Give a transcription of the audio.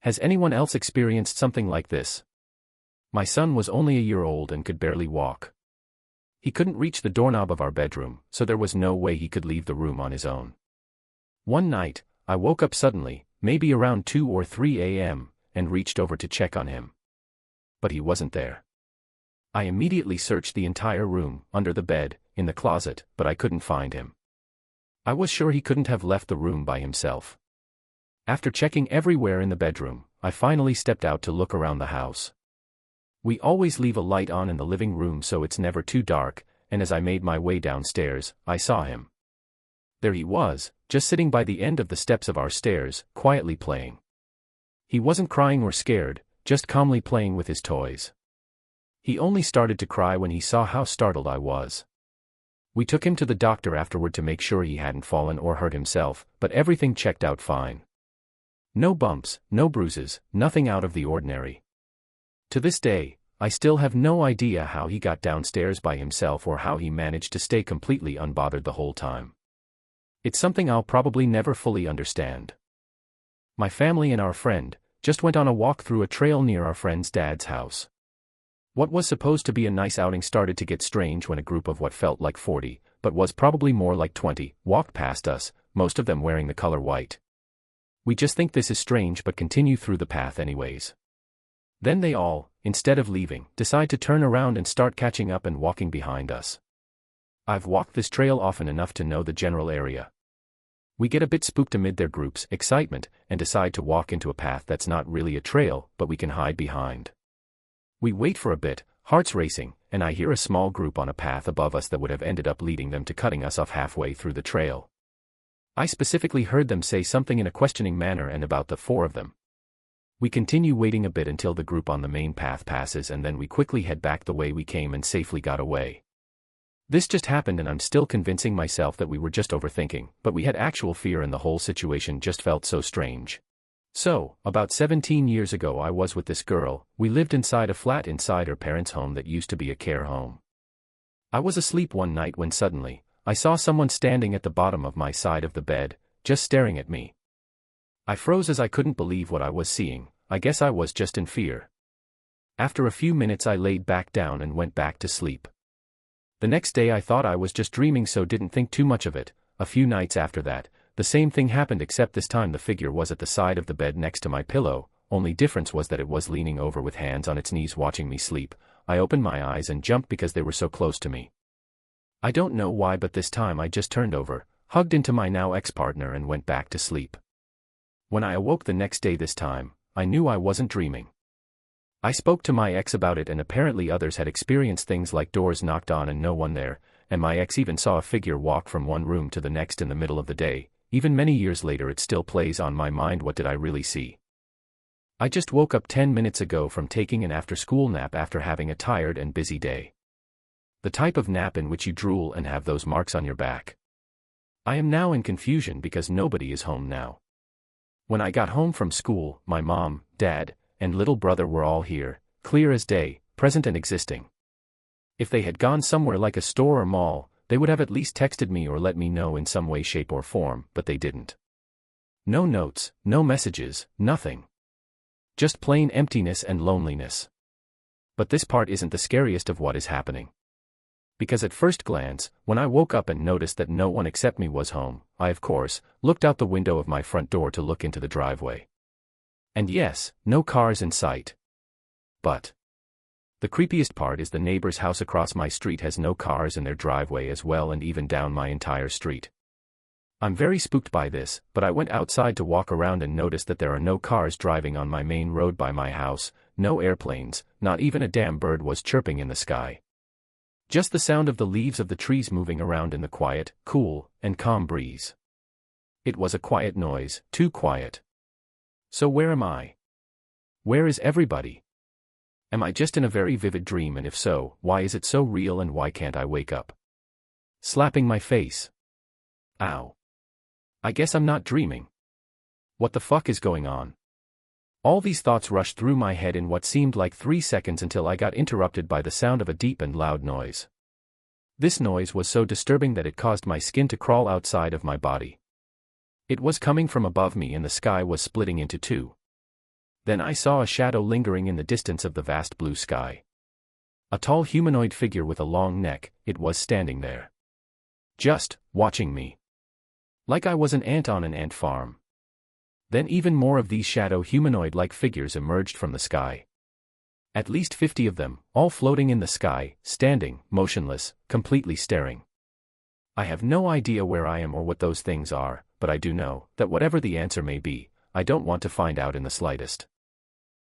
Has anyone else experienced something like this? My son was only a year old and could barely walk. He couldn't reach the doorknob of our bedroom, so there was no way he could leave the room on his own. One night, I woke up suddenly, maybe around 2 or 3 a.m., and reached over to check on him. But he wasn't there. I immediately searched the entire room, under the bed, in the closet, but I couldn't find him. I was sure he couldn't have left the room by himself. After checking everywhere in the bedroom, I finally stepped out to look around the house. We always leave a light on in the living room so it's never too dark, and as I made my way downstairs, I saw him. There he was, just sitting by the end of the steps of our stairs, quietly playing. He wasn't crying or scared, just calmly playing with his toys. He only started to cry when he saw how startled I was. We took him to the doctor afterward to make sure he hadn't fallen or hurt himself, but everything checked out fine. No bumps, no bruises, nothing out of the ordinary. To this day, I still have no idea how he got downstairs by himself or how he managed to stay completely unbothered the whole time. It's something I'll probably never fully understand. My family and our friend just went on a walk through a trail near our friend's dad's house. What was supposed to be a nice outing started to get strange when a group of what felt like 40, but was probably more like 20, walked past us, most of them wearing the color white. We just think this is strange but continue through the path anyways. Then they all, instead of leaving, decide to turn around and start catching up and walking behind us. I've walked this trail often enough to know the general area. We get a bit spooked amid their group's excitement and decide to walk into a path that's not really a trail, but we can hide behind. We wait for a bit, hearts racing, and I hear a small group on a path above us that would have ended up leading them to cutting us off halfway through the trail. I specifically heard them say something in a questioning manner and about the 4 of them. We continue waiting a bit until the group on the main path passes and then we quickly head back the way we came and safely got away. This just happened and I'm still convincing myself that we were just overthinking, but we had actual fear and the whole situation just felt so strange. So, about 17 years ago I was with this girl. We lived inside a flat inside her parents' home that used to be a care home. I was asleep one night when suddenly, I saw someone standing at the bottom of my side of the bed, just staring at me. I froze as I couldn't believe what I was seeing. I guess I was just in fear. After a few minutes I laid back down and went back to sleep. The next day I thought I was just dreaming so didn't think too much of it. A few nights after that, the same thing happened except this time the figure was at the side of the bed next to my pillow, only difference was that it was leaning over with hands on its knees watching me sleep. I opened my eyes and jumped because they were so close to me. I don't know why but this time I just turned over, hugged into my now ex-partner and went back to sleep. When I awoke the next day this time, I knew I wasn't dreaming. I spoke to my ex about it and apparently others had experienced things like doors knocked on and no one there, and my ex even saw a figure walk from one room to the next in the middle of the day. Even many years later it still plays on my mind. What did I really see? I just woke up 10 minutes ago from taking an after-school nap after having a tired and busy day. The type of nap in which you drool and have those marks on your back. I am now in confusion because nobody is home now. When I got home from school, my mom, dad, and little brother were all here, clear as day, present and existing. If they had gone somewhere like a store or mall, they would have at least texted me or let me know in some way, shape or form, but they didn't. No notes, no messages, nothing. Just plain emptiness and loneliness. But this part isn't the scariest of what is happening. Because at first glance, when I woke up and noticed that no one except me was home, I of course, looked out the window of my front door to look into the driveway. And yes, no cars in sight. But the creepiest part is the neighbor's house across my street has no cars in their driveway as well and even down my entire street. I'm very spooked by this, but I went outside to walk around and noticed that there are no cars driving on my main road by my house, no airplanes, not even a damn bird was chirping in the sky. Just the sound of the leaves of the trees moving around in the quiet, cool, and calm breeze. It was a quiet noise, too quiet. So where am I? Where is everybody? Am I just in a very vivid dream, and if so, why is it so real and why can't I wake up? Slapping my face. Ow. I guess I'm not dreaming. What the fuck is going on? All these thoughts rushed through my head in what seemed like 3 seconds until I got interrupted by the sound of a deep and loud noise. This noise was so disturbing that it caused my skin to crawl outside of my body. It was coming from above me and the sky was splitting into two. Then I saw a shadow lingering in the distance of the vast blue sky. A tall humanoid figure with a long neck, it was standing there. Just watching me. Like I was an ant on an ant farm. Then even more of these shadow humanoid-like figures emerged from the sky. At least 50 of them, all floating in the sky, standing, motionless, completely staring. I have no idea where I am or what those things are, but I do know that whatever the answer may be, I don't want to find out in the slightest.